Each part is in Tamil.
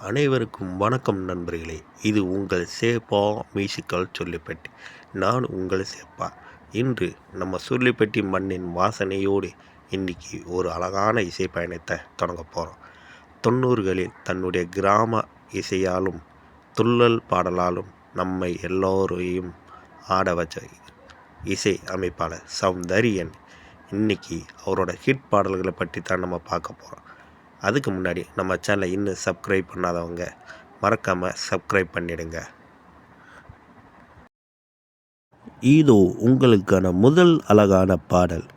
அனைவருக்கும் வணக்கம் நண்பர்களே. இது உங்கள் சேப்பா மியூசிக்கல் சொல்லிப்பட்டி. நான் உங்கள் சேப்பா. இன்று நம்ம சொல்லிப்பட்டி மண்ணின் வாசனையோடு இன்றைக்கி ஒரு அழகான இசை பயணத்தை தொடங்க போகிறோம். 90களில் தன்னுடைய கிராம இசையாலும் துள்ளல் பாடலாலும் நம்மை எல்லோரையும் ஆட வச்ச இசை அமைப்பாளர் சௌந்தரியன். இன்றைக்கி அவரோட ஹிட் பாடல்களை பற்றி தான் நம்ம பார்க்க போகிறோம். அதுக்கு முன்னாடி நம்ம சேனலை இன்னும் சப்ஸ்கிரைப் பண்ணாதவங்க மறக்காமல் சப்ஸ்கிரைப் பண்ணிடுங்க. இதோ உங்களுக்கான முதல் அழகான பாடல்,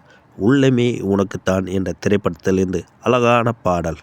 உள்ளமே உனக்குத்தான் என்ற திரைப்படத்திலிருந்து அழகான பாடல்.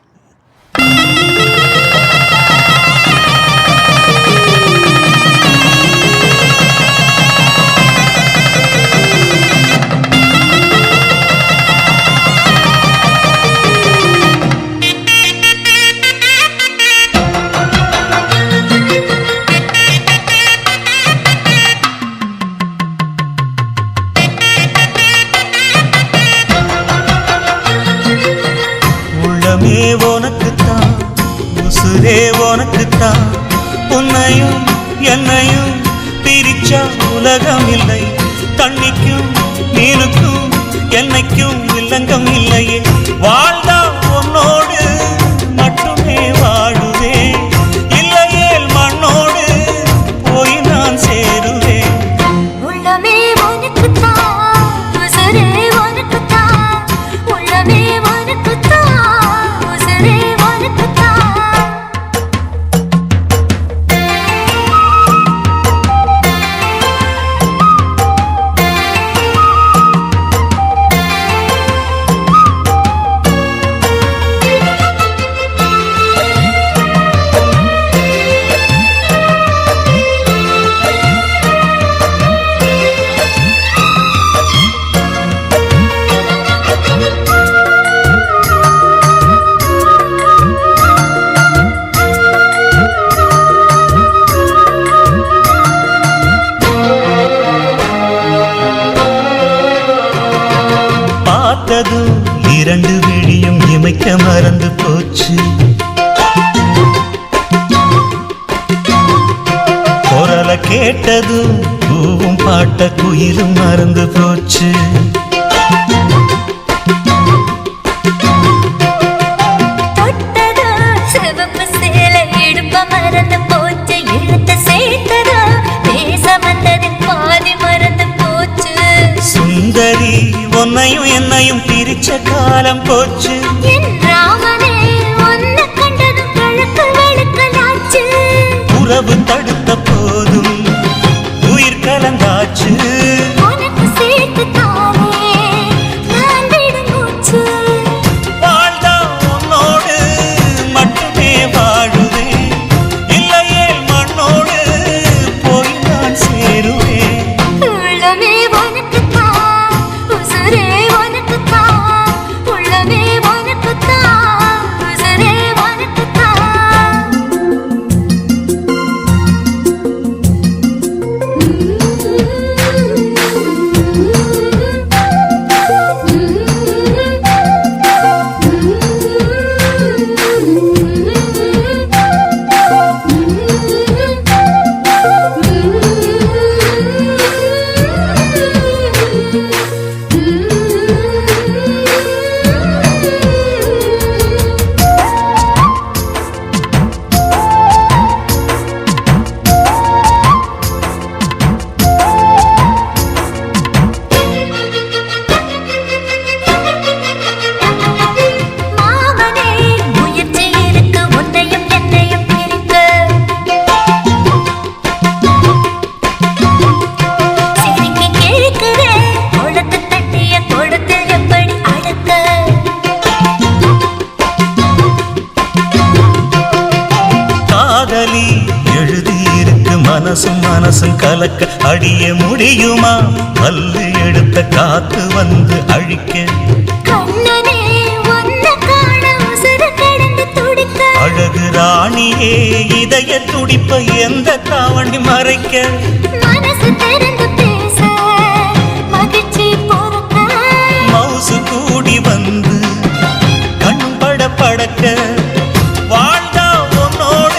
உள்ளமே உனக்குத்தான், உசுரே உனக்குத்தான், உன்னையும் என்னையும் பிரிச்சா உலகம் இல்லை. தண்ணிக்கும் மீனுக்கும் என்னைக்கும் வில்லங்கம் இல்லையே. வாழ்ந்தா உன்னோடு மட்டுமே வாழுவேன், இல்லையேல் மண்ணோடு போய் நான் சேருவேன். உள்ளமே உனக்குத்தான், உசுரே உனக்குத்தான், உள்ளமே பார்த்ததும் இரண்டு விழியும் இமைக்க மறந்து போச்சு. குரலை கேட்டதும் பூவும் பாட்ட குயிலும் மறந்து போச்சு. சுந்தரி உன்னையும் என்னையும் பிரிச்ச காலம் போச்சு. உறவு தடுத்த போதும் உயிர் கலந்தாச்சு. வாழ்ந்தா உன்னோடு மட்டுமே வாழுவேன், இல்லையே மண்ணோடு போய் நான் சேருவேன். மனசும் கலக்க அடிய முடியுமா? பல்லு எடுத்த காத்து வந்து அழிக்க. அழகு ராணியே இதய துடிப்ப எந்த தாவண்டி மறைக்க. மவுசு கூடி வந்து கண் பட படக்க. வாழ்ந்தா உன்னோடு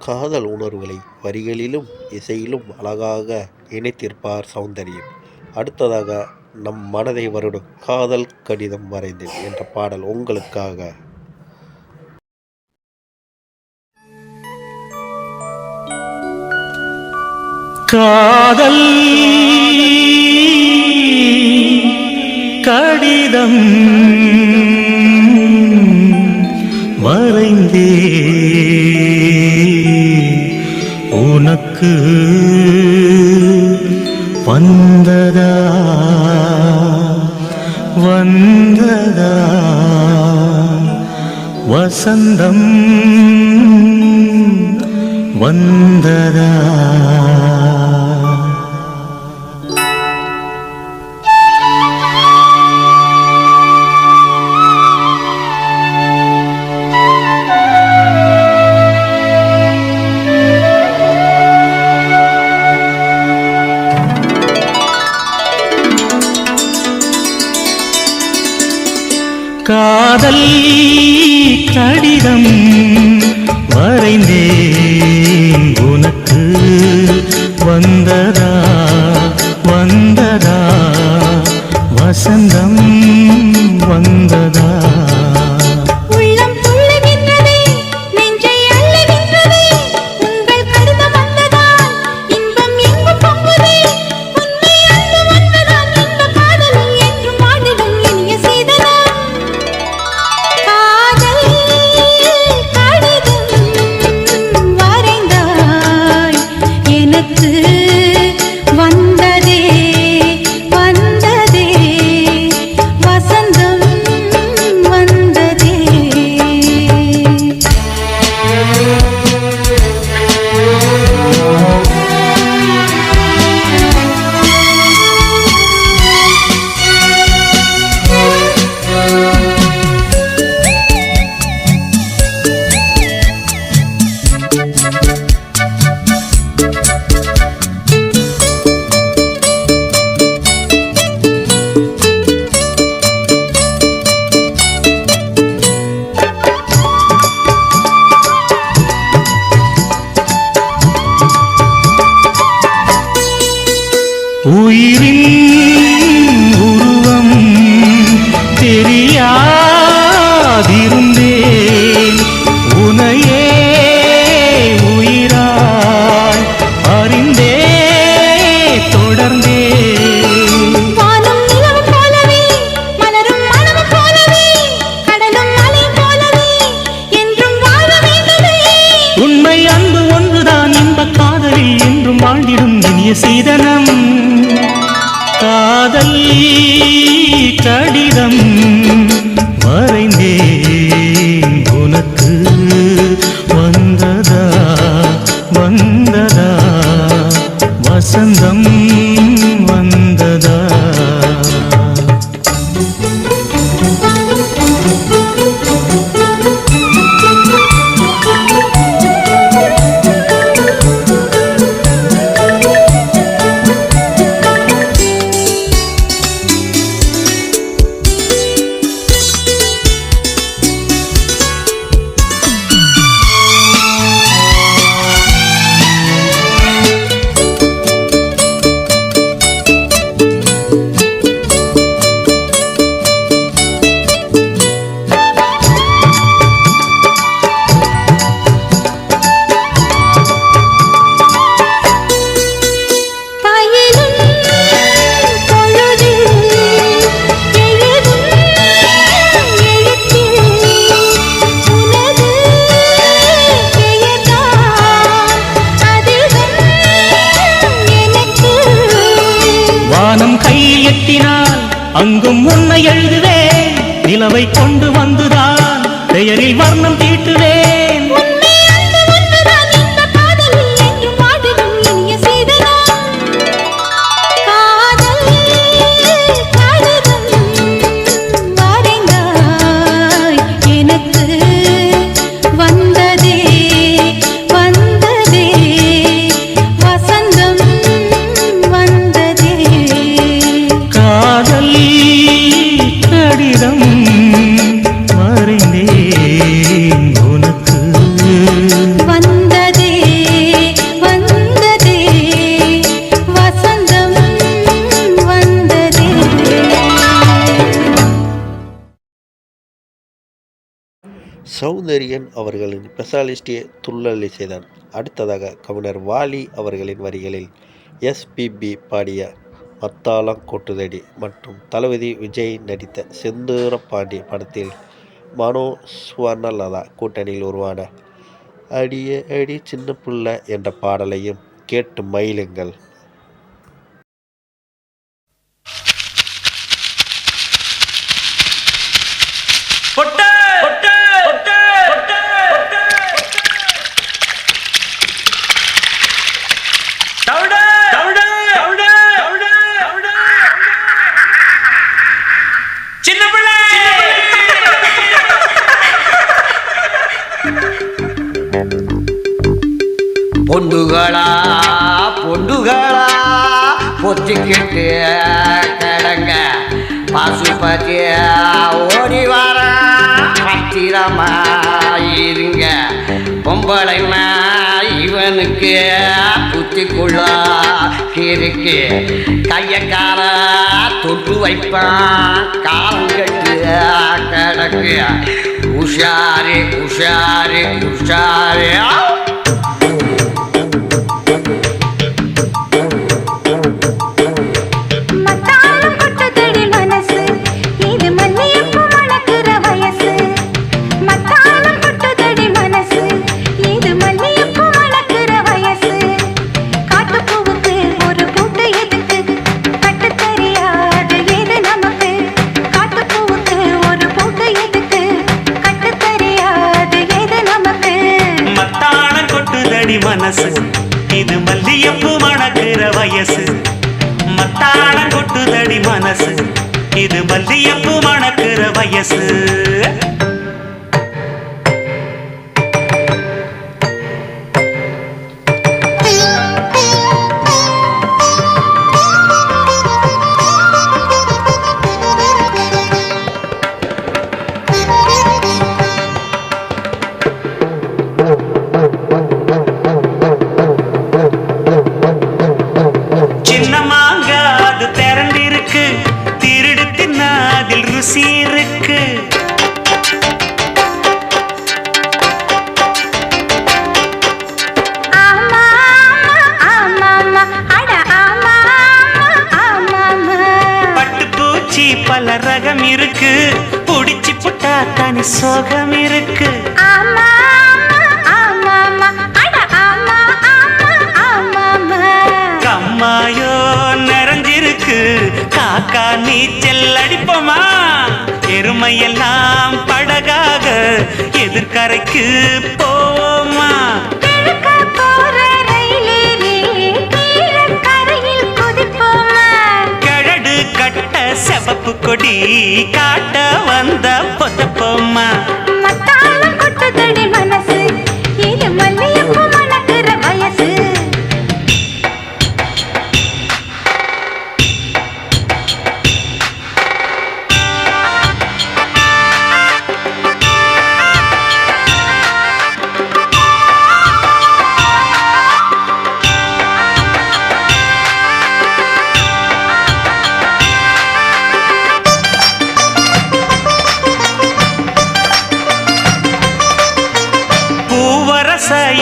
காதல் உணர்வுகளை வரிகளிலும் இசையிலும் அழகாக இணைத்திருப்பார் சௌந்தர்யம். அடுத்ததாக நம் மனதை வருடும் காதல் கடிதம் வரைந்தேன் என்ற பாடல் உங்களுக்காக. காதல் கடிதம் வரைந்தே உனக்கு வந்ததா வந்ததா வசந்தம் வந்ததா. காதல் கடிதம் வரைந்தேன் உனக்கு வந்ததா வந்ததா வசந்தம் வந்ததா. உள்ளம் துள்ளுகின்றதே, நெஞ்சை அள்ளுகின்றதே, உங்கள் கடிதம் வந்ததால் இன்பம் எங்கும் பொங்குதே. உண்மை அன்பு வந்ததால் இந்த காதலில் என்றும் வாழ்ந்திடும் இனிய சீதனம். காதல் கடிதம் வரைந்தாய் எனக்கு வந்ததே வந்ததே வசந்தம் வந்ததே. உயிரின் உருவம் தெரியாதிருந்தேன் உனையே உயிராய் அறிந்தே தொடர்ந்தே. வானம் நிலவு போலவே, மலரும் மனமும் போலவே, கடலும் மலை போலவே என்றும் வாழ வேண்டுமே. உண்மை அன்பு ஒன்றுதான் இன்பக் காதலில் என்றும் வாழ்ந்திடும் இனிய சீதனம். காதல் கடிதம் வரைந்தேன் உனக்கு வந்ததா வந்ததா வசந்தம் வந்ததா. பயிலும் பொழுதில் எழுதும் எழுத்தில் உனது பெயர்தான் அதிகம் எனக்கு. வானம் கையில் எட்டினால் அங்கும் உன்னை எழுதுவேன் நிலவை கொண்டு வந்துதான் பெயரில் வர்ணம் தீட்டுவேன். உண்மை அன்பு ஒன்றுதான் இந்த காதலில் என்றும் வாழ்ந்திடும் இனிய சீதனம். காதல் கடிதம் வரைந்தாய் எனக்கு வந்ததே வந்ததே வசந்தம் வந்ததே. காதல் கடிதம் வரைந்தேன் உனக்கு வந்ததே சௌந்தரியன் அவர்களின் ஸ்பெஷாலிஸ்டே துள்ளல் இசைதான். அடுத்ததாக கவிஞர் வாலி அவர்களின் வரிகளில் எஸ்பிபி பாடிய மத்தாளம் கொட்டுதடி மற்றும் தளபதி விஜய் நடித்த செந்தூர பாண்டி படத்தில் மனோ சுவர்ணலதா கூட்டணியில் உருவான அடியே அடி சின்ன புள்ள என்ற பாடலையும் கேட்டு மயிலுங்கள். பொண்டுகளா பொண்டுகளா பொத்திக்கிட்டு கிடங்க பசுபதி ஓடி வர பத்திரமா இருங்க. பொம்பளைனா இவனுக்கு புத்திக்குள்ள இருக்கு. கைய கால தொட்டு வைப்பான் காலம் கட்டு கிடக்கு. உஷாரு உஷாரு உஷாரு. மனசு இது மல்லியப்பு மணக்கிற வயசு. மத்தாளம் கொட்டுதடி மனசு இது மல்லியப்பு மணக்கிற வயசு. இருக்கு பட்டுப்பூச்சி பல ரகம் இருக்கு. புடிச்சு புட்டா தனி சோகம் இருக்கு. கம்மாயோ நிறைஞ்சிருக்கு. காக்கா நீச்சல் அடிப்போமா? எருமையெல்லாம் படகாக எதிர்கரைக்கு போவோமா? கழடு கட்ட செவப்பு கொடி காட்ட வந்த பொதப்போமா? மனசு இது மல்லியப்பு மணக்கிற வயசு.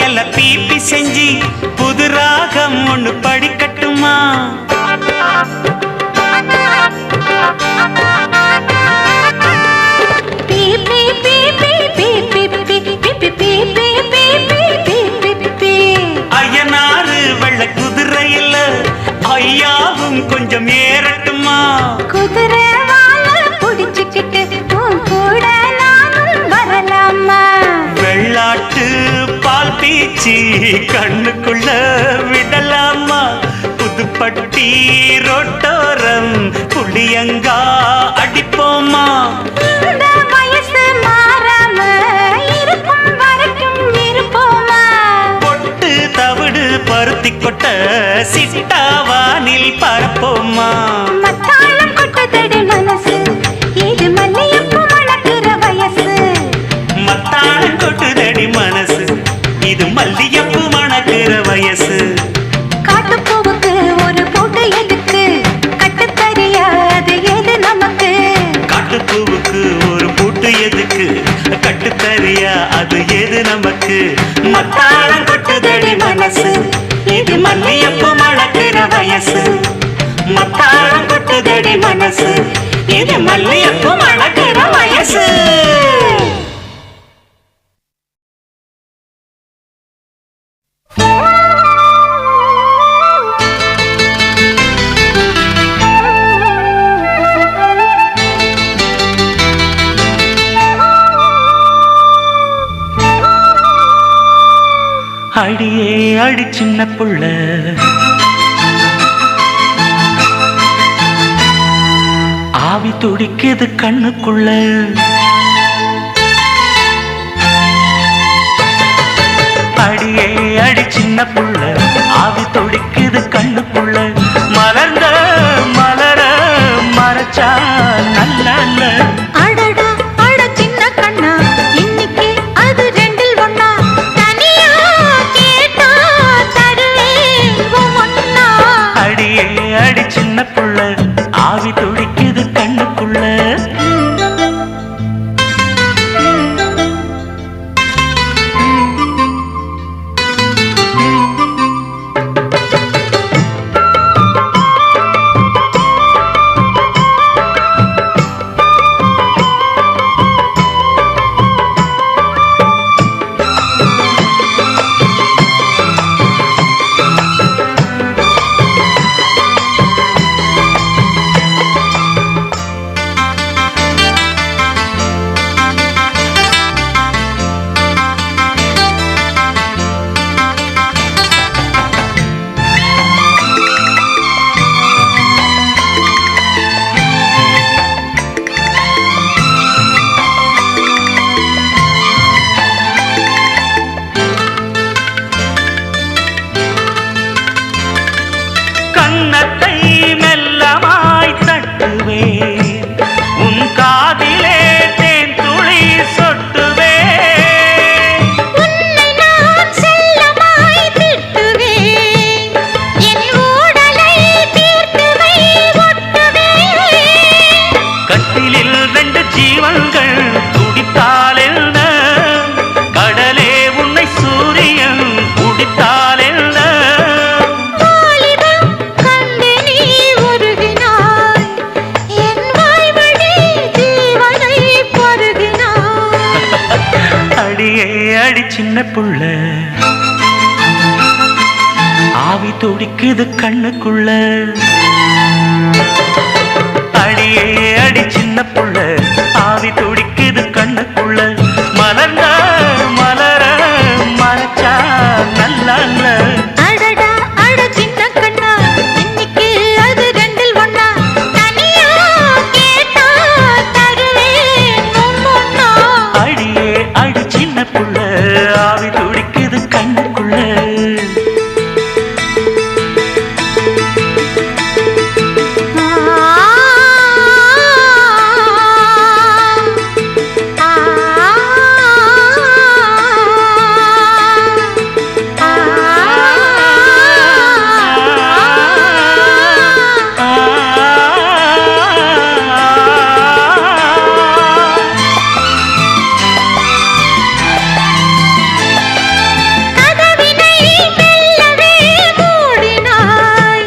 எல்ல பீப்பி செஞ்சி புது ராகம் ஒண்ணு படிக்கட்டுமா? ஐயனாறு வெள்ள குதிரையில ஐயாவும் கொஞ்சம் ஏறட்டுமா? குதிரை புடிச்சுக்கிட்டு கூட நானும் வரலாமா? வெள்ளாட்டு பால் பீச்சி கண்ணுக்குள்ள விடலாமா? புதுப்பட்டி ரோட்டோரம் புளியங்கா அடிப்போமா? இந்த வயசு மாறாம இருக்கும் வரைக்கும் இருப்போமா? பொட்டு தவிடு பருத்தி கொட்ட சிட்டாவானில் பரப்போமா? மத்தாளம் கொட்டுதடி மனசு இது மல்லியப்பு மணக்கிற வயசு. மத்தாளம் கொட்டுதடி மனசு இது மல்லியப்பு மணக்கிற வயசு. காட்டுப்பூவுக்கு ஒரு போட்டு எதுக்கு? கட்டு தெரியாது எது நமக்கு? காட்டுப்பூவுக்கு ஒரு பூட்டு எதுக்கு? கட்டு தெரியாது அன்பு எது நமக்கு மத்தாளம் கொட்டுதடி மனசு இது மல்லியப்பு மணக்கிற வயசு மத்தாளம் கொட்டுதடி மனசு இது மல்லியப்பு மணக்கிற வயசு அடியே அடி சின்ன புள்ள ஆவி துடிக்குது கண்ணுக்குள்ள அடியே அடி சின்ன புள்ள ஆவி துடிக்குது கண்ணுக்குள்ள மலர்ந்த மலர மறைச்சா நல்ல அடடா அட சின்ன கண்ணா இன்னைக்கு அது ரெண்டில் ஒண்ணா தனியா கேட்டா தருவேன் ஒண்ணா அடியே அடி சின்ன புள்ள ஆவி துடிக்குது கண்ணுக்குள்ள கன்னத்தை மெல்லமாய் தட்டுவேன் உன் காதிலே தேன் துளி சொட்டுவேன் உன்னை நான் செல்லமாய் திட்டுவேன் என் ஊடலை தீர்த்துவை ஒட்டுவேன் கட்டிலில் ரெண்டு ஜீவன்கள் துடித்தால் என்ன கடலே உன்னை சூரியன் குடித்தால் என்ன அடியே அடி சின்ன புள்ள ஆவி துடிக்குது கண்ணுக்குள்ள அடியே அடி சின்ன புள்ள ஆவி துடிக்குது கண்ணுக்குள்ள மலர்ந்த மலர மறைச்சா நல்ல அடடா அட சின்ன கண்ணா இன்னைக்கு அது ரெண்டில் ஒண்ணா தனியா கேட்டா தருவேன் ஒண்ணா அடியே அடி சின்ன புள்ள ஆவி துடிக்குது கண்ணுக்குள்ள கதவினை மெல்லவே மூடினாய்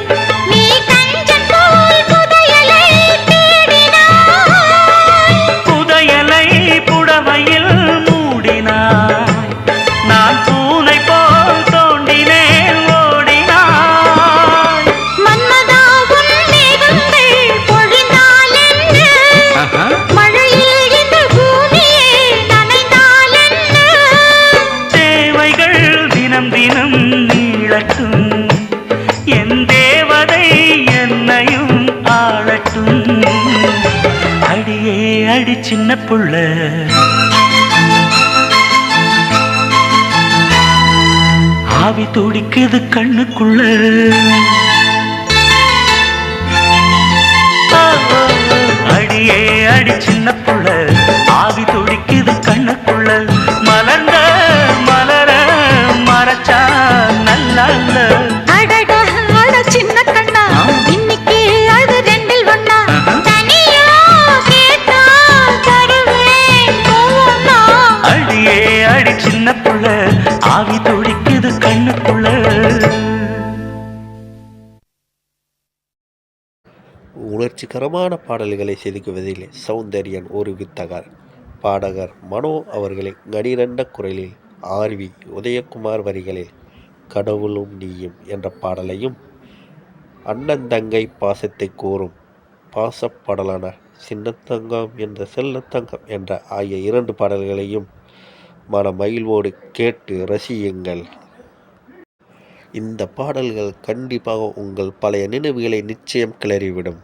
நீ கஞ்சன் போல் புதையலை தேடினாய் புதையலை புடவையில் மூடினாய் நான் பூனை போல் தோண்டினேன் ஓடினாய் மன்மதா உன் மேகங்கள் பொழிந்தால் என்ன மழையில் இந்த பூமியே நனைந்தால் என்ன தேவைகள் தினம் தினம் நீளட்டும் என் தேவதை என்னையும் ஆளட்டும் அடியே அடி சின்ன புள்ள ஆவி துடிக்குது கண்ணுக்குள்ள அடியே அடி சின்ன புள்ள ஆவி துடிக்குது கண்ணுக்குள்ள மலர்ந்த மலர மறைச்சா நல்ல அடடா அட சின்ன கண்ணா இன்னைக்கு அது ரெண்டில் ஒண்ணா தனியா கேட்டா தருவேன் ஒண்ணா அடியே அடி சின்ன புள்ள ஆவி துடிக்குது கண்ணுக்குள்ள. உணர்ச்சிகரமான பாடல்களை செதுக்குவதில் சௌந்தர்யன் ஒரு வித்தகர். பாடகர் மனோ அவர்களின் கடிரண்ட குரலில் ஆர்வி உதயகுமார் வரிகளில் கடவுளும் நீயும் என்ற பாடலையும், அண்ணன் தங்கை பாசத்தை கூறும் பாசப்பாடலான சின்னத்தங்கம் என்ற செல்லத்தங்கம் என்ற ஆகிய 2 பாடல்களையும் மனமகிழ்வோடு கேட்டு ரசியுங்கள். இந்த பாடல்கள் கண்டிப்பாக உங்கள் பழைய நினைவுகளை நிச்சயம் கிளறிவிடும்.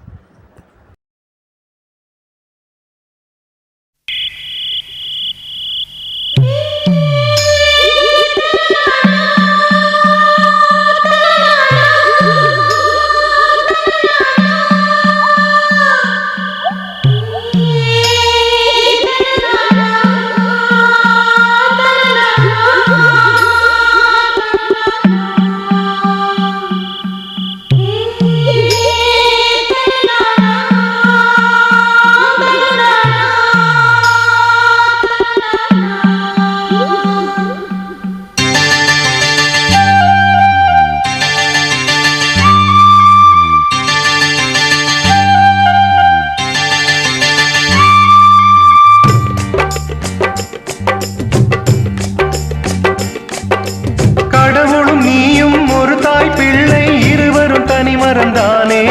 மறந்தானே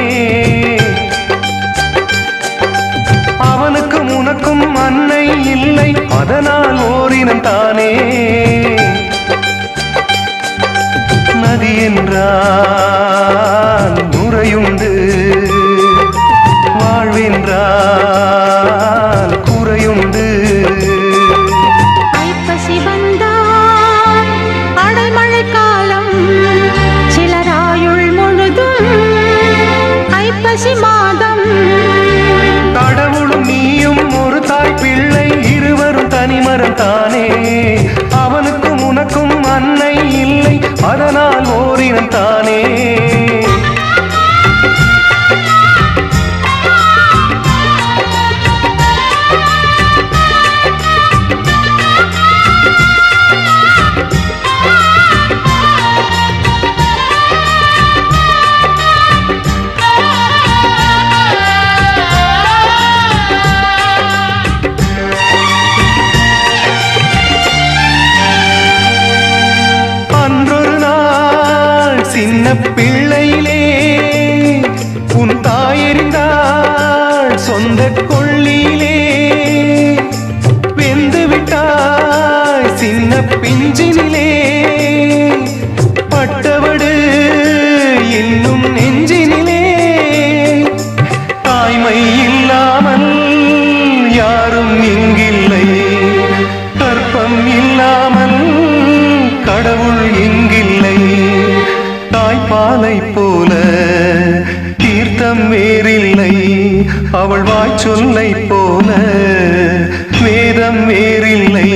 அவனுக்கும் உனக்கும் அன்னை இல்லை, அதனால் ஓரினம் தானே. நதி என்றால் நுரையுண்டு, வாழ்வென்றால் குறையுண்டு. ஐப்பசி வந்தால் அடைமழை காலம், சிலராயுள் முழுதும் ஐப்பசி மாதம். கடவுளும் நீயும் ஒரு தாய் பிள்ளை, இருவரும் தனிமரம் தானே. அவனுக்கும் உனக்கும் அன்னை இல்லை, அதனால் ஓரினம் தானே. சின்ன பிள்ளையிலே உன் தாயறிந்தாள் சொந்த கொள்ளியிலே, வெந்து விட்டாய் சின்ன பிஞ்சினிலே. பட்டவடு இன்னும் நெஞ்சினிலே, தாய்மை இல்லாமல் யாரும் இங்கில்லை, கற்பம் இல்லாமல் கடவுள் இங்கில்லை. தாய்ப்பாலை போல தீர்த்தம் வேறில்லை, அவள் வாய்ச்சொல்லை போல வேதம் வேறில்லை.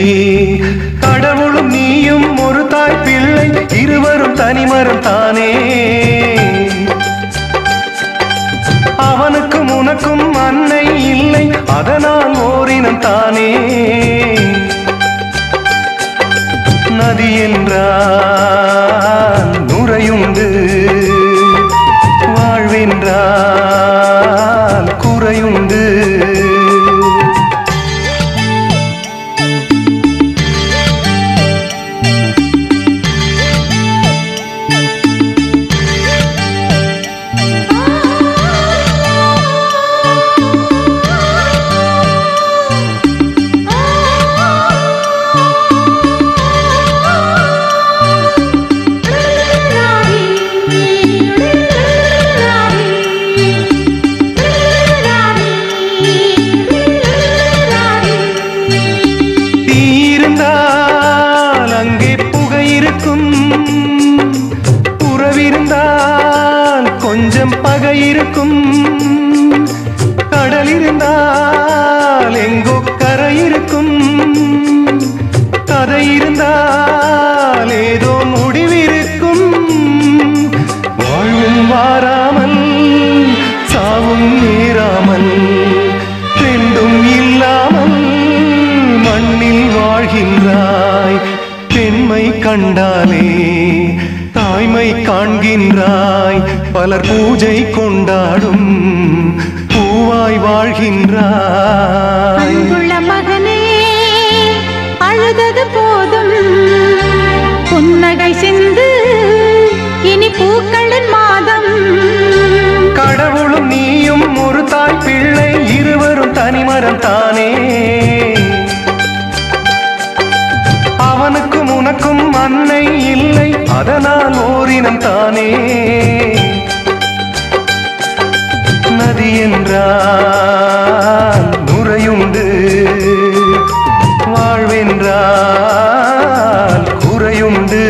கடவுளும் நீயும் ஒரு தாய் பிள்ளை, இருவரும் தனிமரம் தானே. அவனுக்கும் உனக்கும் அன்னை இல்லை, அதனால் ஓரினம் தானே. நதி என்றால் நுரையுண்டு, வாழ்வென்றால் குறையுண்டு. உறவிருந்தால் கொஞ்சம் பகை இருக்கும், கடல் இருந்தால் எங்கோ கரை இருக்கும். கதை இருந்தால் ஏதோ முடிவிருக்கும், வாழ்வும் வாராமல் சாவும் நேராமல் ரெண்டும் இல்லாமல் மண்ணில் வாழ வாழ்கின்றாய். பெண்மை கண்டாலே தாய்மை காண்கின்றாய். பலர் பூஜை கொண்டாடும் பூவாய் வாழ்கின்றாய். அன்புள்ள மகனே அழுதது போதும், புன்னகை சிந்து இனி பூக்களின் மாதம். கடவுளும் நீயும் ஒரு தாய் பிள்ளை, இருவரும் தனிமரம் தானே. அவனுக்கும் உனக்கும் அன்னை இல்லை, அதனால் ஓரினம் தானே. நதி என்றால் நுரையுண்டு, வாழ்வென்றால் குறையுண்டு.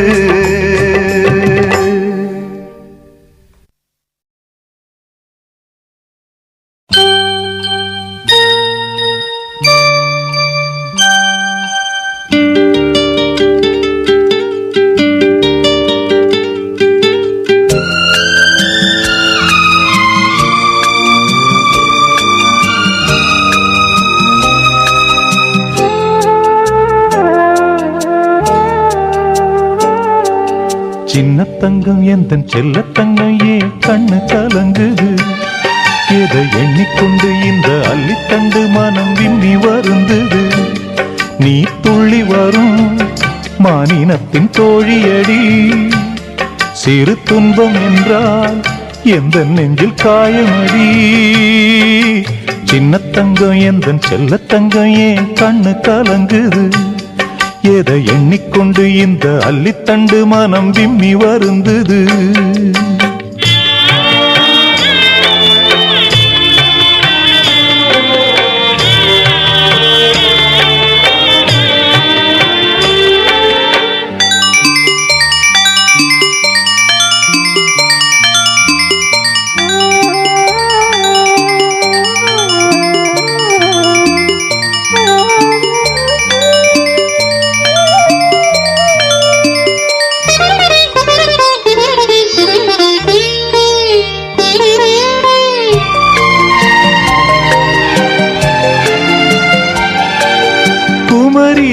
சின்ன தங்கம் எந்தன் செல்ல தங்கம் ஏன் கண்ணு கலங்குது? எதை எண்ணிக்கொண்டு இந்த அள்ளித்தண்டு மனம் விம்மி வருந்தது? நீ துள்ளி வரும் மானினத்தின் தோழியடி. சிறு துன்பம் என்றால் எந்த நெஞ்சில் காயமடி. சின்ன தங்கம் எந்தன் செல்ல தங்கம் ஏன் கண்ணு கலங்குது? எதை எண்ணிக்கொண்டு இந்த அள்ளித்தண்டு மனம் விம்மி வருந்தது?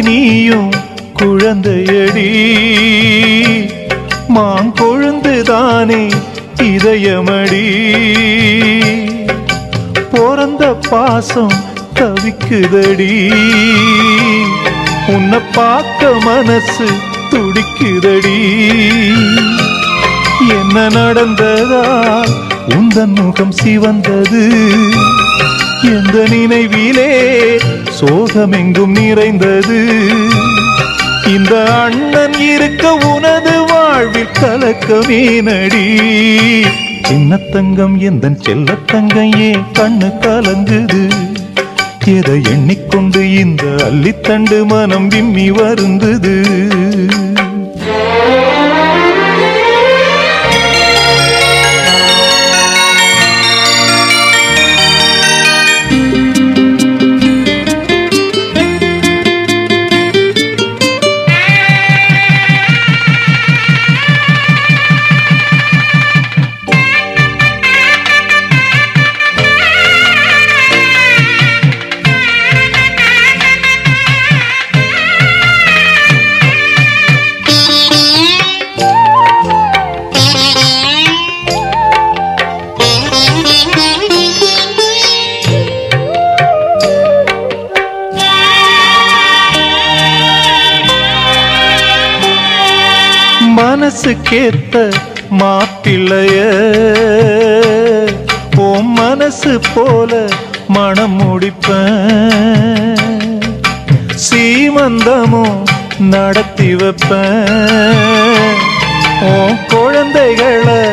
நீயும் குழந்தையடி, மாங்கொழுந்துதானே இதயமடி. பிறந்த பாசம் தவிக்குதடி, உன்னை பார்க்க மனசு துடிக்குதடி. என்ன நடந்ததால் உந்தன் முகம் சிவந்தது? எந்த நினைவிலே சோகமெங்கும் நிறைந்தது? இந்த அண்ணன் இருக்க உனது வாழ்வில் கலக்கமே நடி. சின்ன தங்கம் எந்தன் செல்ல தங்கம் ஏன் கண்ணு கலங்குது? எதை எண்ணிக்கொண்டு இந்த அள்ளித்தண்டு மனம் விம்மி வருந்தது? மனசுக்கேத்த மாப்பிள்ளைய உன் மனசு போல மனம் முடிப்பேன். சீமந்தமும் நடத்தி வைப்பேன். உன் குழந்தைகளை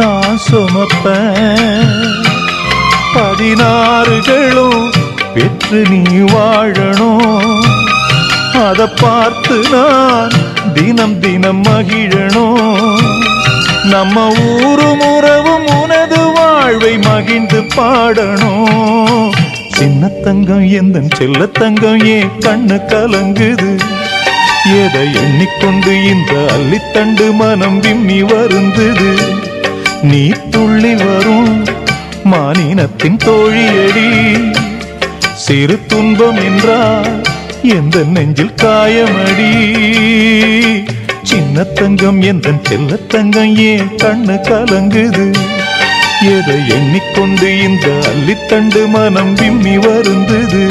நான் சுமப்பேன். 16களும் பெற்று நீ வாழணும். அதை பார்த்து நான் தினம் தினம் மகிழணும். நம்ம ஊரும் உறவும் உனது வாழ்வை மகிழ்ந்து பாடணும். சின்ன தங்கம் எந்தன் செல்ல தங்கம் ஏன் கண்ணு கலங்குது? எதை எண்ணிக்கொண்டு இந்த அள்ளித்தண்டு மனம் விம்மி வருந்தது? நீ துள்ளி வரும் மானினத்தின் தோழியடி. சிறு துன்பம் என்றால் எந்த நெஞ்சில் காயமடி சின்ன தங்கம் எந்த செல்ல தங்கம் ஏன் கண்ணு கலங்குது எதை எண்ணிக்கொண்டு இந்த அள்ளித்தண்டு மனம் விம்மி வருந்தது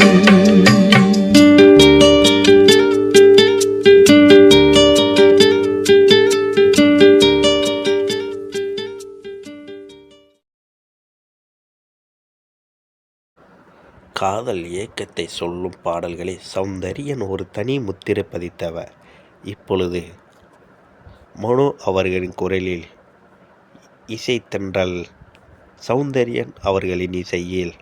காதல் ஏக்கத்தை சொல்லும் பாடல்களை சௌந்தரியன் ஒரு தனி முத்திரை பதித்தவர். இப்பொழுது மனோ அவர்களின் குரலில் இசைத்தென்றல் சௌந்தரியன் அவர்களின் இசையில்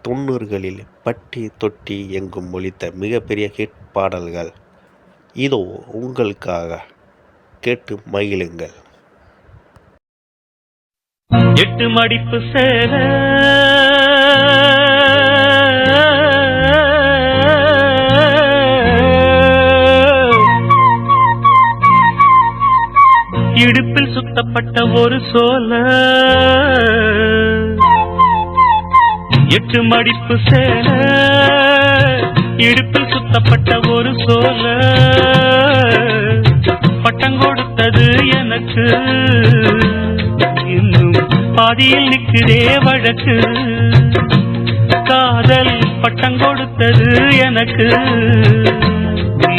90களில் பட்டி தொட்டி எங்கும் ஒலித்த மிகப்பெரிய ஹிட் பாடல்கள் இதோ உங்களுக்காக, கேட்டு மகிழுங்கள். 8 மடிப்பு சேல இடுப்பில் சுத்தப்பட்ட ஒரு சோல 8 மடிப்பு சேல இடுப்பில் சுத்தப்பட்ட ஒரு சோல பட்டம் கொடுத்தது எனக்கு இன்னும் பாதியில் நிற்கிறே வழக்கு காதல் பட்டம் கொடுத்தது எனக்கு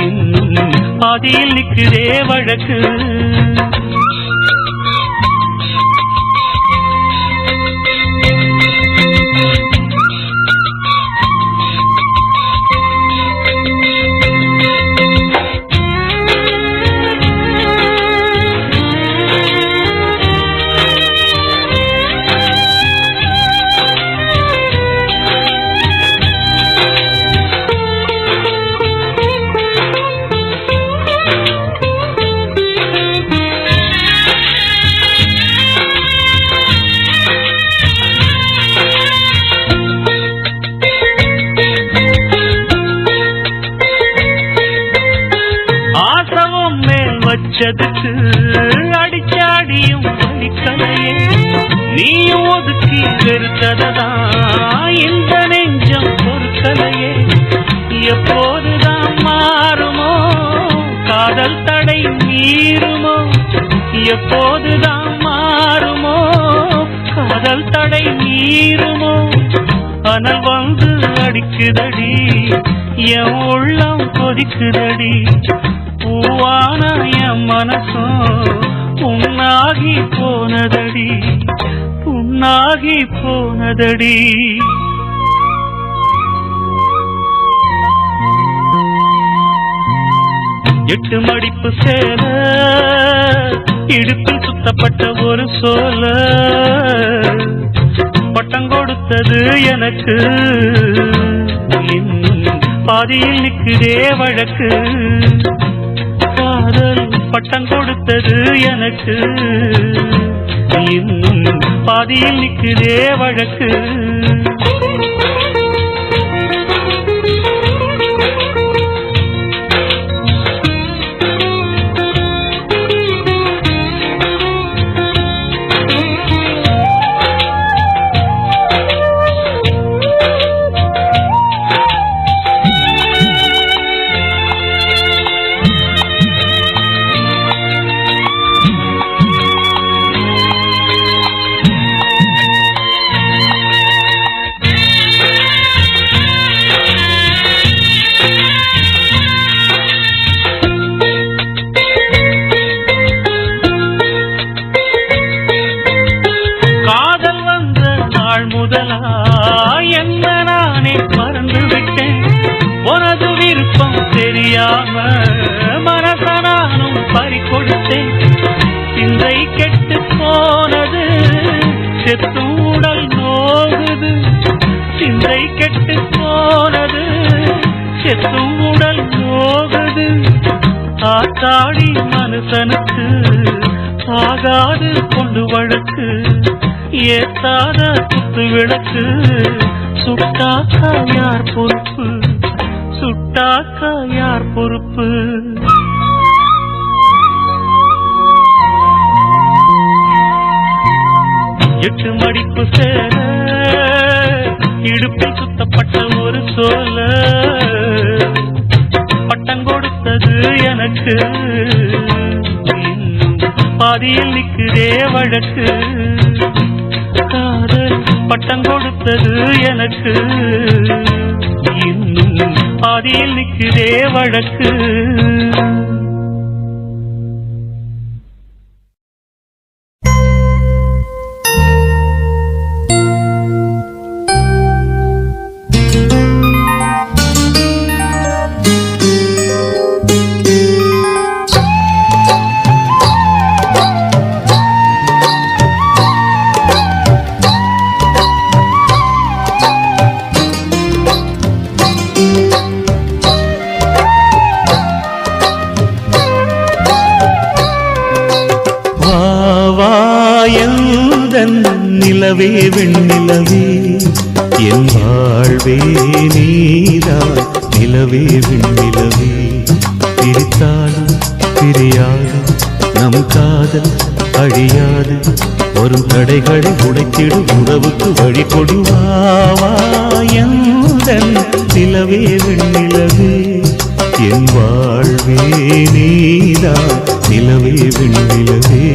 இன்னும் பாதியில் நிற்கிறே வழக்கு வச்சதுக்கு அடிச்சாடியும் வலிக்கலையே நீயும் ஒதுக்கி வெறுத்ததான் இந்த நெஞ்சம் பொறுக்கலையே எப்போதுதான் மாறுமோ காதல் தடை மீறுமோ எப்போதுதான் மாறுமோ காதல் தடை மீறுமோ அனல் வந்து அடிக்குதடி என் உள்ளம் கொதிக்குதடி பூவான என் மனசும் புண்ணாகி போனதடி புண்ணாகி போனதடி 8 மடிப்பு சேல இடுப்பில் சுத்தப்பட்ட ஒரு சோல பட்டம் கொடுத்தது எனக்கு பாதியில் நிற்கிறே வழக்கு காதல் பட்டம் கொடுத்தது எனக்கு இன்னும் பாதியில் நிற்கிறே வழக்கு என்ன நானே மறந்து விட்டேன் உனது விருப்பம் தெரியாம மனச நானும் பறிகொடுத்தேன் சிந்தை கெட்டு போனது செத்தூடல் நோகுது சிந்தை கெட்டு போனது செத்தூடல் நோகுது ஆத்தாடி மனுஷனுக்கு ஆகாது கொண்டு வழக்கு ஏத்தாத குத்து விளக்கு சுட்டாக்கா யார் பொறுப்பு சுட்டாக்கா யார் பொறுப்பு எட்டு மடிப்பு சேர இடுப்பில் சுத்தப்பட்ட ஒரு சோல எனக்கு இன்னும் பாதியில் நிற்குதே வழக்கு காதல் பட்டம் கொடுத்தது எனக்கு இன்னும் பாதியில் நிற்குதே வழக்கு நிலவே வெண்ணிலவே என் வாழ்வே நீதான் நிலவே வெண்ணிலவே பிரித்தாலும் பிரியாது நம் காதல் அழியாது வரும் தடைகளை உடைத்திடும் உறவுக்கு வழி கொடுவாவா எந்தன் நிலவே வெண்ணிலவே என் வாழ்வே நீதான் நிலவே வெண்ணிலவே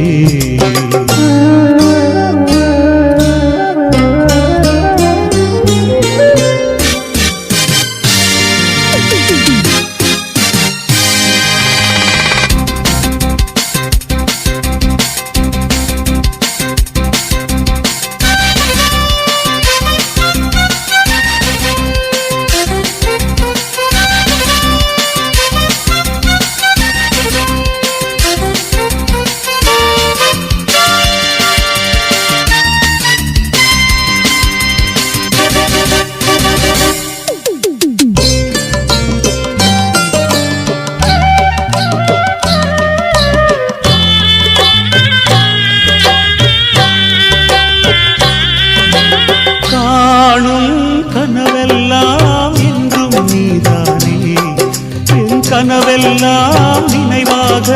கனவெல்லாம் நினைவாக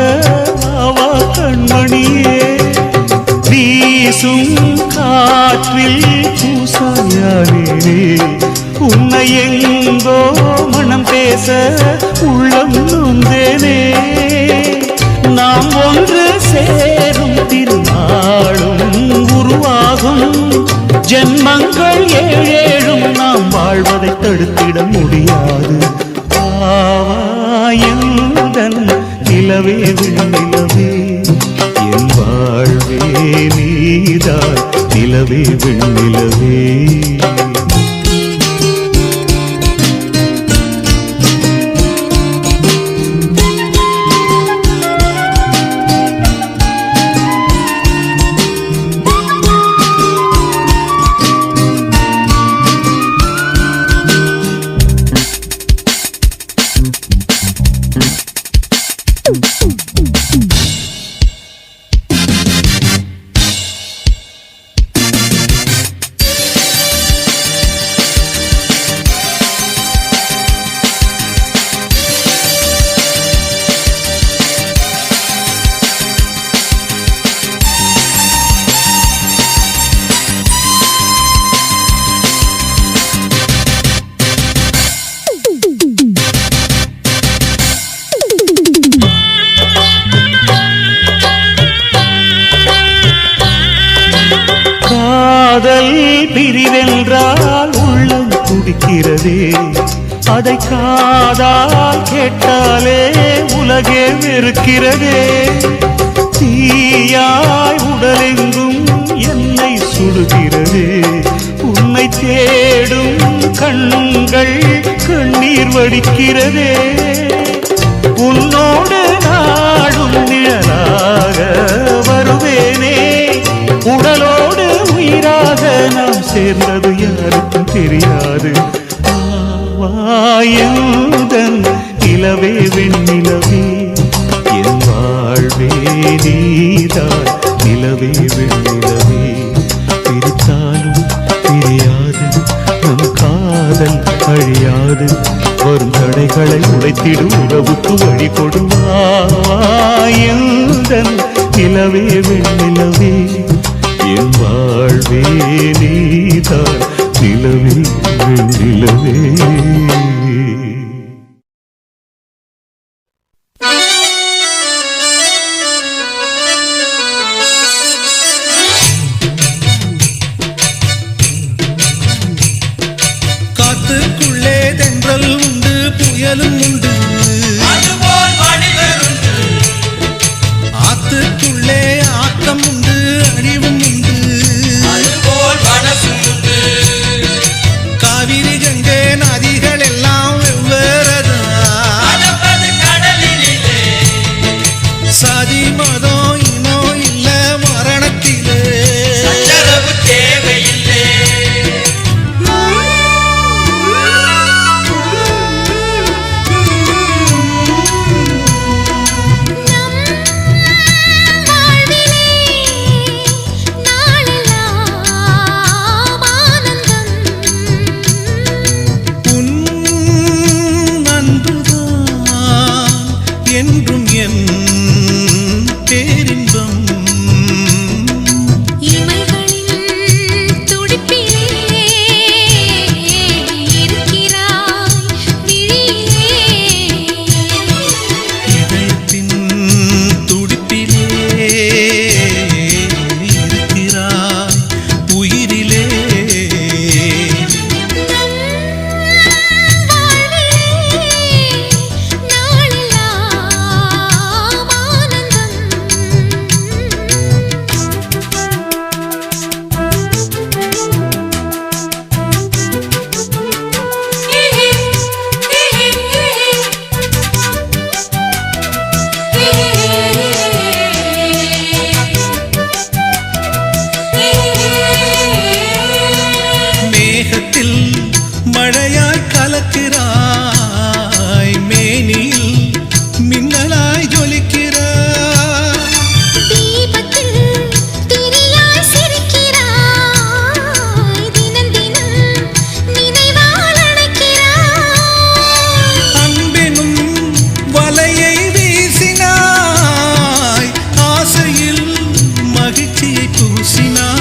ஆவா கண்மணியே வீசும் காற்றில் பூசாயானே உன்னை எங்கோ மனம் பேச உள்ளம் நொந்தேனே நாம் ஒன்று சேரும் திருநாளும் உருவாகும் ஜென்மங்கள் ஏழேழும் நாம் வாழ்வதை தடுத்திட முடியாது எந்தன் நிலவே வெண்ணிலவே என் வாழ்வே நீதான் நிலவே வெண்ணிலவே காதல் பிரிவென்றால் உள்ளம் துடிக்கிறதே அதை காதால் கேட்டாலே உலகே வெறுக்கிறதே தீயாய் உடலெங்கும் என்னை சுடுகிறதே உன்னை தேடும் கண்கள் கண்ணீர் வடிக்கிறதே உன்னோடு நாடும் நிழலாக வருவேனே உடலோடு உயிராக நாம் சேர்ந்தது யாருக்கும் தெரியாது எந்தன் நிலவே வெண்ணிலவே என் வாழ்வே நீதான் நிலவே வெண்ணிலவே பிரித்தாலும் பிரியாது நம் காதல் அழியாது வரும் தடைகளை உடைத்திடும் உறவுக்கு வழி கொடுவாயந்தன் நிலவே வெண்ணிலவே என் வாழ்வே நீதான் நிலவே வெண்ணிலவே நிழலும் உண்டு ஆத்துக்குள்ளே ஆக்கம் உண்டு அழிவும் உண்டு காவிரி கங்கை நதிகள் எல்லாம் வெவ்வேறதான் சாதி மதம் இனம் இல்ல மரணத்திலே என்றும் என் பேரின்பம் இமைகளின் துடிப்பிலே இருக்கிறாய் விழியிலே இதயத்தின் துடிப்பிலே இருக்கிறாய் உயிரிலே மேகத்தில் மழையாய் கலக்கிறாய் மேனியில் மின்னலாய் ஜொலிக்கிறாய் தீபத்தில் திரியாய் சிரிக்கிறாய் தினம் தினம் நினைவால் அணைக்கிறாய் அன்பெனும் வலையை வீசினாய் ஆசையில் மகிழ்ச்சியை பூசினாய்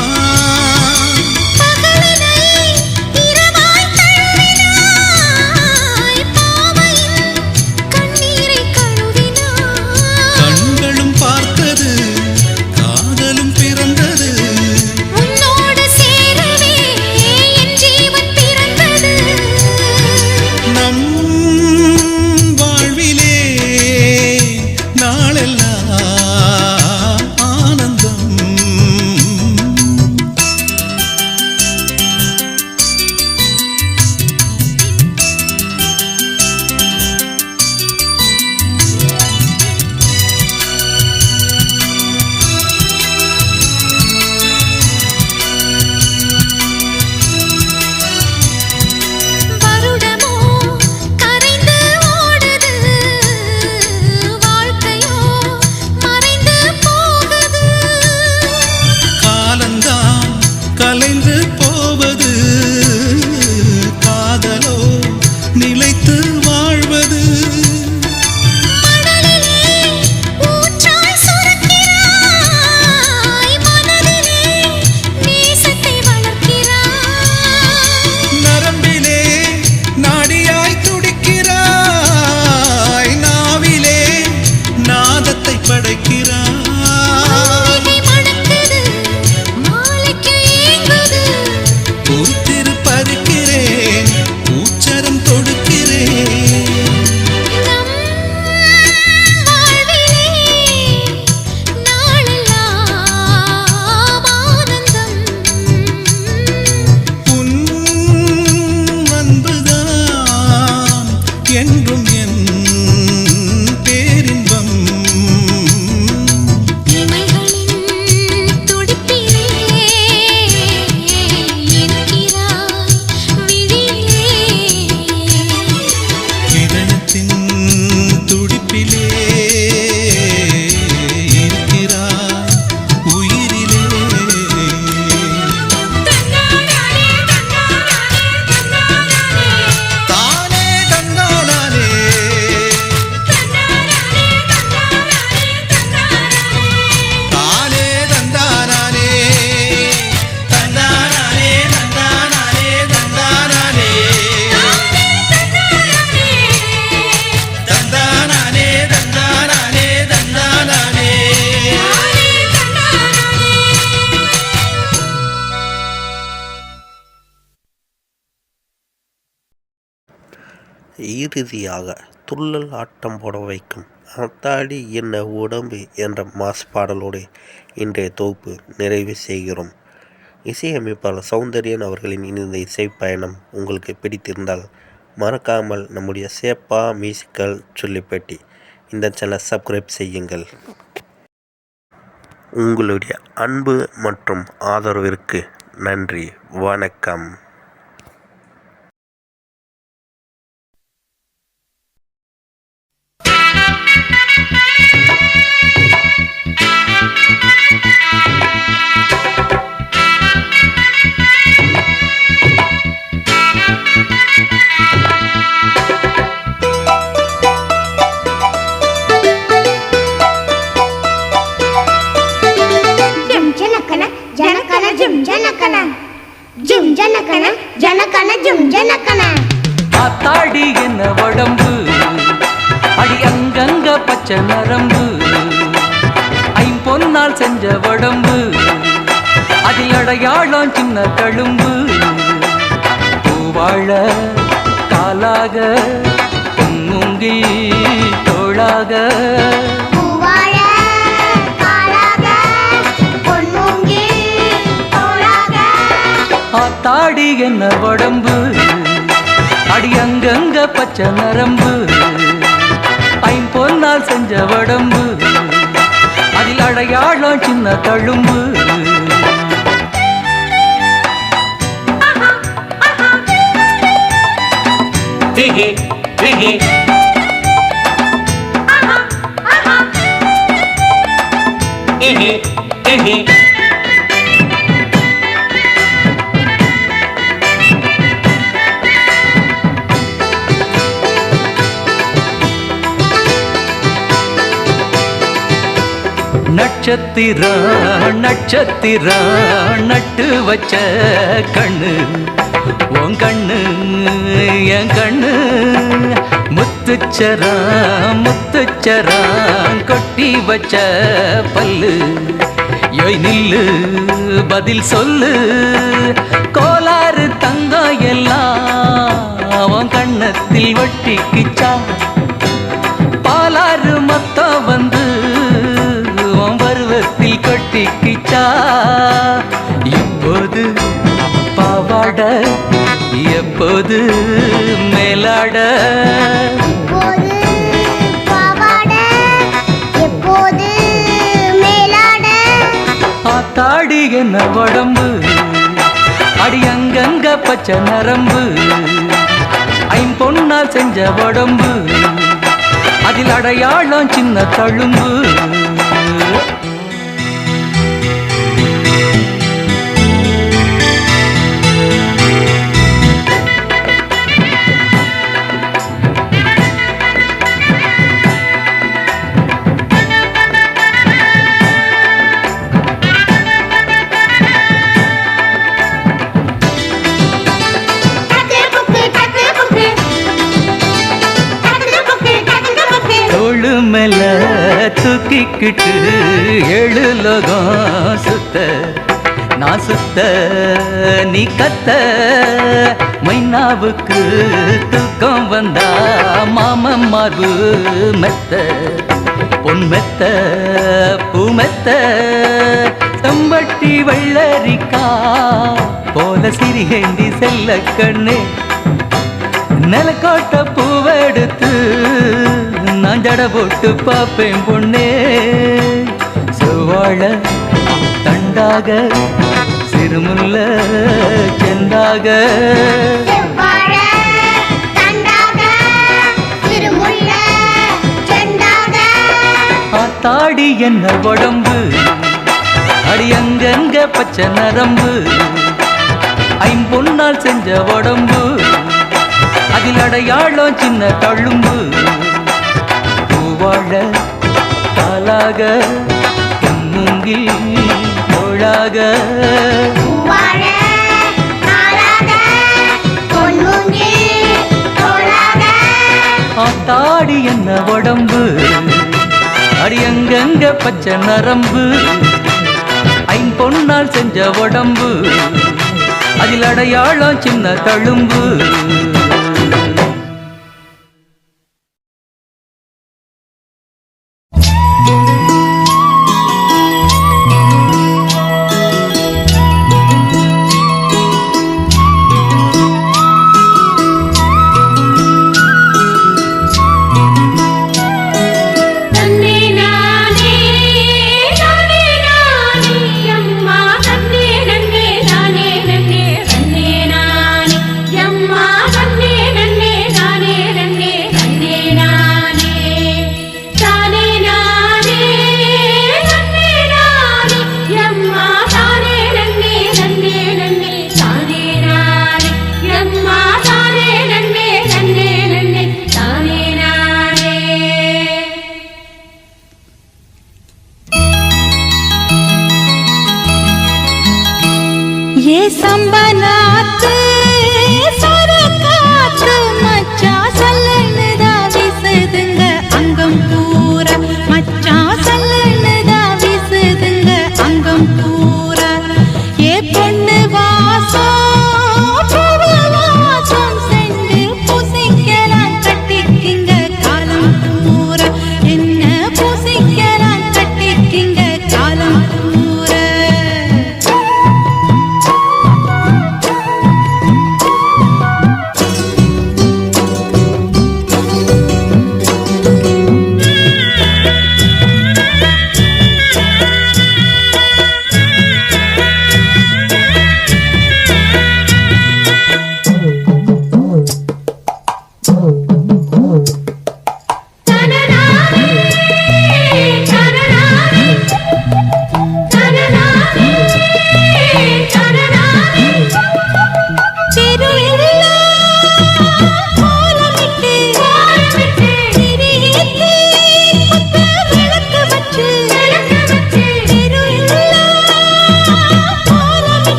பகலினை இரவாய் தள்ளினாய் பாவையின் கண்ணீரை கழுவினாய் கண்களும் பார்த்தது காதலும் பிறந்தது உன்னோடு சேரவே என் ஜீவன் பிறந்தது நம் வாழ்விலே நாளெல்லாம் ஆனந்தம் வருடமோ கரைந்து ஓடுது வாழ்க்கையோ மறைந்து போகுது காலந்தான் கலைந்து போவது காதலோ நிலைத்து வாழ்வது மணலிலே ஊற்றாய் சுரக்கிறாய் மனதிலே நேசத்தை வளர்க்கிறாய் நரம்பிலே நாடியாய் துடிக்கிறாய் நாவிலே நாதத்தை படைக்கிறாய் மல்லிகை மணக்குது மாலைக்கு ஏங்குது பொறுத்திரு பறிக்கிறேன் பூச்சரம் தொடுக்கிறேன் நம் வாழ்விலே நாளெல்லாம் ஆனந்தம் உன் அன்புதான் என்றும் என் பேரின்பம் இமைகளின் துடிப்பிலே இருக்கிறாய் விழியிலே இதயத்தின் துடிப்பிலே இருக்கிறாய் உயிரிலே தானே தந்தானே இறுதியாக துள்ளல் ஆட்டம் போட வைக்கும் அத்தாடி என்ன உடம்பு என்ற மாஸ் பாடலோடு இன்றைய தொகுப்பு நிறைவு செய்கிறோம். இசையமைப்பாளர் சௌந்தர்யன் அவர்களின் இந்த இசை பயணம் உங்களுக்கு பிடித்திருந்தால் மறக்காமல் நம்முடைய சேப்பா மியூசிக்கல் சொல்லிப்பேட்டி இந்த சேனலை சப்ஸ்கிரைப் செய்யுங்கள். உங்களுடைய அன்பு மற்றும் ஆதரவிற்கு நன்றி. வணக்கம். ஆத்தாடி என்ன உடம்பு அடி அங்கங்க பச்சை நரம்பு ஐம்பொன்னால் செஞ்ச உடம்பு அதில் அடையாளம் சின்ன தழும்பு பூவாழ காலாக பொன்முங்கி தோளாக ஆத்தாடி என்ன உடம்பு அடி அங்கங்க பச்சை நரம்பு ஐம்பொன்னால் செஞ்ச உடம்பு அதில் அடையாளம் சின்ன தழும்பு நட்சத்திரம் நட்சத்திரம் நட்டு வச்ச கண்ணு உன் கண்ணு என் கண்ணு முத்துச்சரம் முத்துச்சரம் கொட்டி வச்ச பல்லு யோய் நில்லு பதில் சொல்லு கோளாறு தங்கம் எல்லாம் உன் கண்ணத்தில் ஒட்டிக்கிச்சா பாலாறு மொத்தம் வந்து பருவத்தில் கொட்டிக்கிச்சா இப்போது பாவாட எப்போது மேலாட ஆத்தாடி என்ன உடம்பு அடி அங்கங்க பச்சை நரம்பு ஐம்பொன்னால் செஞ்ச உடம்பு அதில் அடையாளம் சின்ன தழும்பு மேல தூக்கிக்கிட்டு ஏழு லோகம் சுத்த நான் சுத்த நீ கத்த மைனாவுக்கு தூக்கம் வந்தா மாமன் மார்பு மெத்த பொன் மெத்த பூ மெத்த செம்பட்டி வெள்ளரிக்கா போல சிறிகேந்தி செல்ல கண்ணே நிலக்கோட்ட பூவெடுத்து நான் ஜட போட்டு பாப்பேன் பொண்ணே செவ்வாழ தண்டாக சிறுமுல்ல செந்தாக ஆத்தாடி என்ன உடம்பு அடி அங்கங்க பச்சை நரம்பு ஐம்பொன்னால் செஞ்ச உடம்பு அதில் அடையாளம் சின்ன தழும்பு பூவாழ காலாக பொன்முங்கி தோளாக ஆத்தாடி என்ன உடம்பு அடி அங்கங்க பச்சை நரம்பு ஐம்பொன்னால் செஞ்ச உடம்பு அதில் அடையாளம் சின்ன தழும்பு. நானே தானே நானே நன்னே நானே எம்மா தானே நன்னே நன்னே நன்னே தானே நானே எம்மா தானே நன்னே நன்னே நன்னே தானே நானே ये संबनात सरकात मच्चा सल्लनदा विसदंग अंगम पूरा मच्चा सल्लनदा विसदंग अंगम पूरा ये பொண்ணு வாசம் பூவாசம் சென்று பூசிக்கலாம் கட்டிக்கிங்க காலம் பூரா என்ன பூசிக்கலாம் கட்டிக்கிங்க காலம் பூரா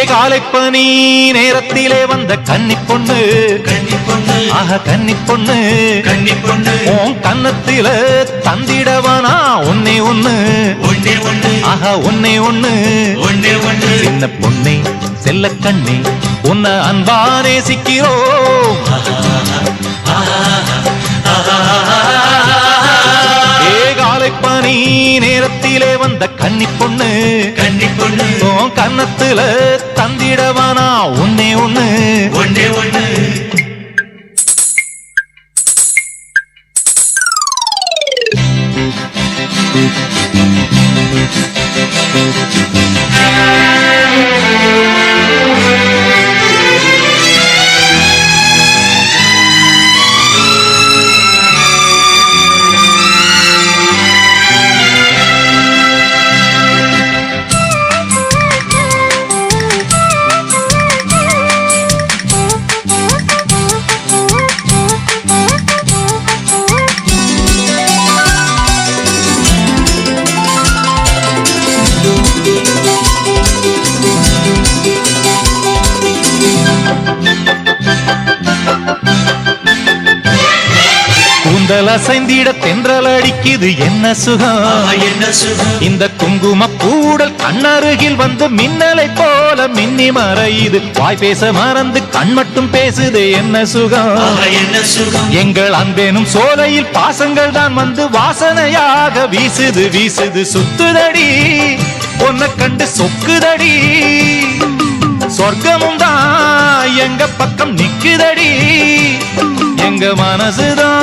காலைப்பனி நேரத்திலே வந்த கன்னி பொண்ணு ஆஹா கன்னி பொண்ணு உன் கன்னத்தில தந்திடவானா ஒன்னே ஒண்ணு ஆஹா ஒன்னே ஒண்ணு சின்ன பொண்ணே செல்ல கண்ணே உன்னை அன்பா நேசிக்கிறோம் காலைப்பனி நேரத்திலே வந்த கன்னி பொண்ணு உன் கன்னத்துல தந்திடவானா ஒன்னே ஒண்ணு கூந்தல் அசைந்திட தென்றல் அடிக்குது என்ன சுகம் இந்த குங்கும பூடல் கண்ணருகில் வந்து மின்னலை போல மின்னி மறையுது வாய் பேச மறந்து கண் மட்டும் பேசுது என்ன சுகம் எங்கள் அன்பேனும் சோலையில் பாசங்கள் தான் வந்து வாசனையாக வீசுது வீசுது சுத்துதடி பொன்ன கண்டு சொக்குதடி சொர்க்கமும் தான் எங்க பக்கம் நிக்குதடி எங்க மனசுதான்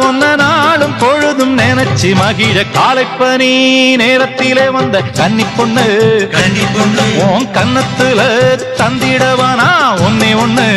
உன்ன நாளும் பொழுதும் நினைச்சு மகிழ காலைப்பனி நேரத்திலே வந்த கன்னி பொண்ணு உன் கன்னத்துல தந்திடவானா ஒன்னே ஒண்ணு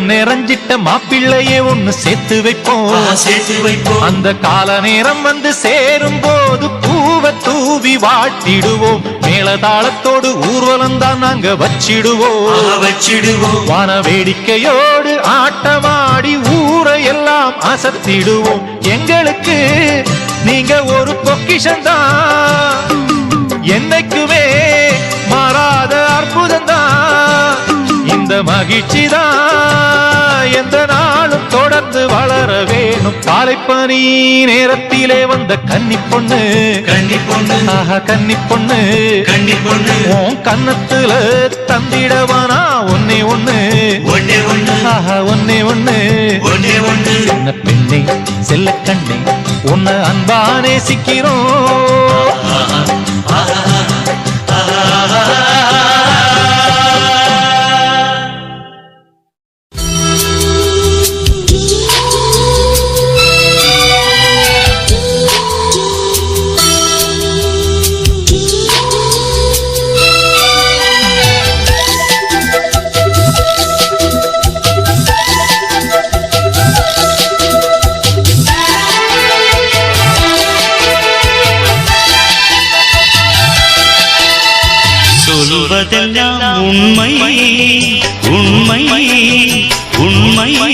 நிறைஞ்சிட்ட மாப்பிள்ளையே ஒண்ணு சேர்த்து வைப்போம் அந்த கால நேரம் வந்து சேரும் போது பூவை தூவி வாட்டிடுவோம் மேளதாளத்தோடு ஊர்வலம் தான் நாங்க வச்சிடுவோம் வான வேடிக்கையோடு ஆட்டமாடி ஊரை எல்லாம் அசத்திடுவோம் எங்களுக்கு நீங்க ஒரு பொக்கிஷம் தான் என்னைக்குமே மாறாத அற்புதம் தான் இந்த மகிழ்ச்சி தான் எந்த நாளும் தொடர்ந்து வளர வேணும் காலைப்பனி நேரத்திலே வந்த கன்னி பொண்ணு ஆஹா கன்னி பொண்ணு உன் கன்னத்துல தந்திடவானா ஒன்னே ஒண்ணு ஆஹா ஒன்னே ஒண்ணு சின்ன பெண்ணே செல்ல கண்ணே உன்னை அன்பா நேசிக்கிறோம் சொல்வதெல்லாம் உண்மை உண்மை உண்மை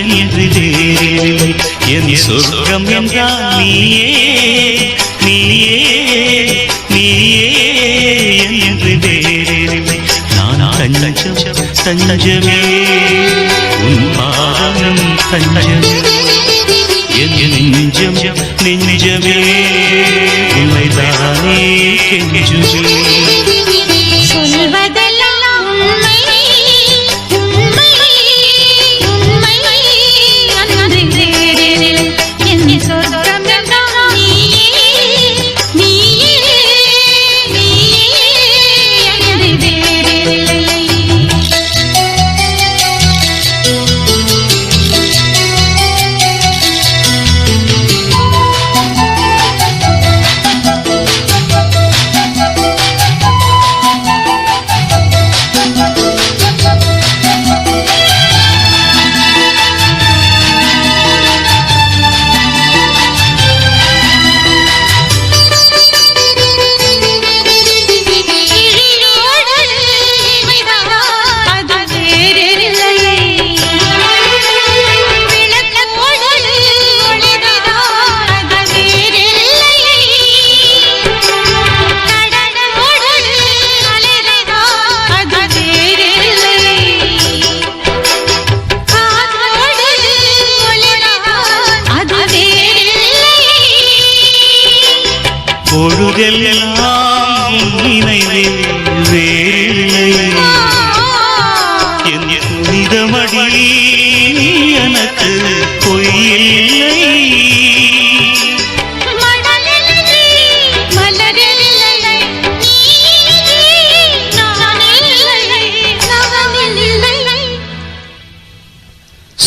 என்று தேரில்லை என் சொர்க்கம் என்றால் நீயே நீயே நீயே என்று தேரில்லை நான் தஞ்சம் தஞ்சமே உன் பாதம் தஞ்சமே என் நெஞ்சம் நெஞ்சமே உண்மைதானே கெஞ்சுமே சொல்வதெல்லாம் உண்மை உண்மை உண்மை அன்று பொழுதெல்லாம் உன் நினைவில் வேறில்லை என் புனிதமடி எனக்கு பொய்யில்லை மணலில்லை மலரில்லை நானில்லை நவமில்லை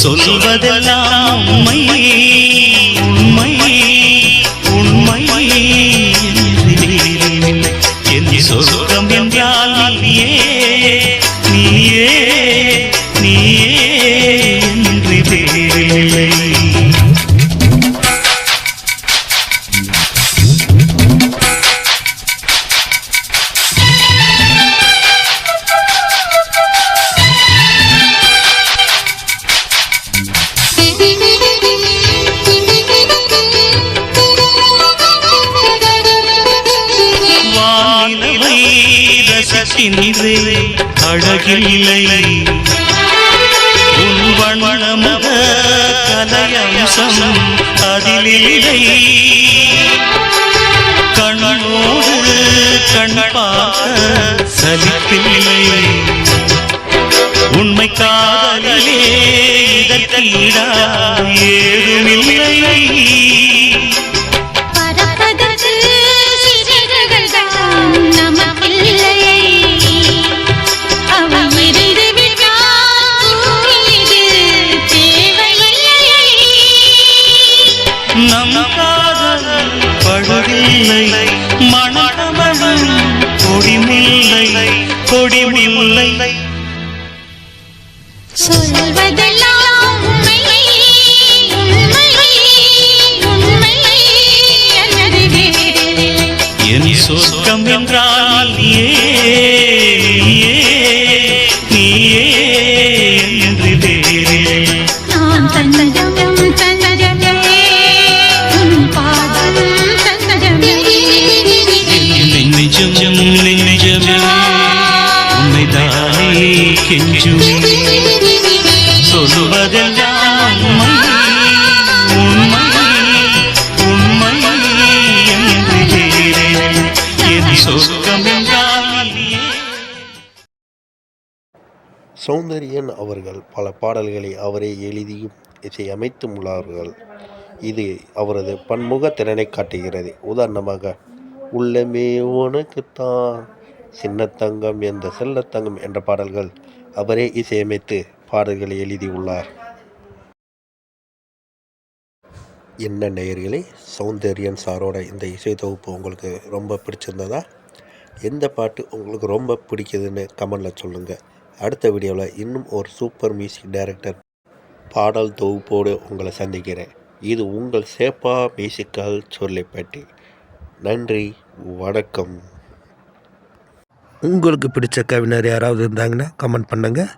சொல்வதெல்லாம் உண்மை உண்மை உண்மை என் சொர்க்கம் என்றால் நீயே நீயே நீயே என்று வேறில்லை வானிலை ரசிக்கின்றே அழகில்லை உன் வண்ணமுக கலையம்சம் அதிலில்லை கண்ணோடு கண் பார்க்க சலிப்பில்லை உண்மை காதலிலே இதற்கீடா ஏதுமில்லை பறப்பதற்கு சிறகுகள் தான் நமக்கில்லை அவன் இருந்து விட்டால் இது தேவையில்லை நம் காதல் படுகில்லை மணமணம் கொடிமில்லை கொடிமில்லை சொல்வதெல்லாம் உண்மை உண்மை உண்மை அல்லது வேறில்லை என் சொர்க்கம் என்றால் நீயே நீயே என்று வேறில்லை நான் தன்னகம் தன்னகமே உன் பாதம் தன்னகமே நெஞ்சம் நெஞ்சமே உண்மைதானே கெஞ்சுமே சொல்வதெல்லாம் உண்மை உண்மை என்று வேறில்லை என் சொர்க்கம் என்றால் நீயே. சௌந்தரியன் அவர்கள் பல பாடல்களை அவரே எழுதியும் இசையமைத்தும் உள்ளார்கள். இது அவரது பன்முக திறனை காட்டுகிறது. உதாரணமாக உள்ளமே உனக்குத்தான், சின்னத்தங்கம் என்ற செல்லத்தங்கம் என்ற பாடல்கள் அவரே இசையமைத்து பாடல்களை எழுதியுள்ளார். என்ன நேயர்களே, சௌந்தரியன் சாரோட இந்த இசை தொகுப்பு உங்களுக்கு ரொம்ப பிடிச்சிருந்ததா? எந்த பாட்டு உங்களுக்கு ரொம்ப பிடிக்குதுன்னு கமெண்டில் சொல்லுங்கள். அடுத்த வீடியோவில் இன்னும் ஒரு சூப்பர் மியூசிக் டைரக்டர் பாடல் தொகுப்போடு உங்களை சந்திக்கிறேன். இது உங்கள் சேப்பா மியூசிக்கல் சொல்லிப்பட்டி. நன்றி, வணக்கம். உங்களுக்கு பிடிச்ச கவிஞர் யாராவது இருந்தாங்கன்னா கமெண்ட் பண்ணுங்கள்.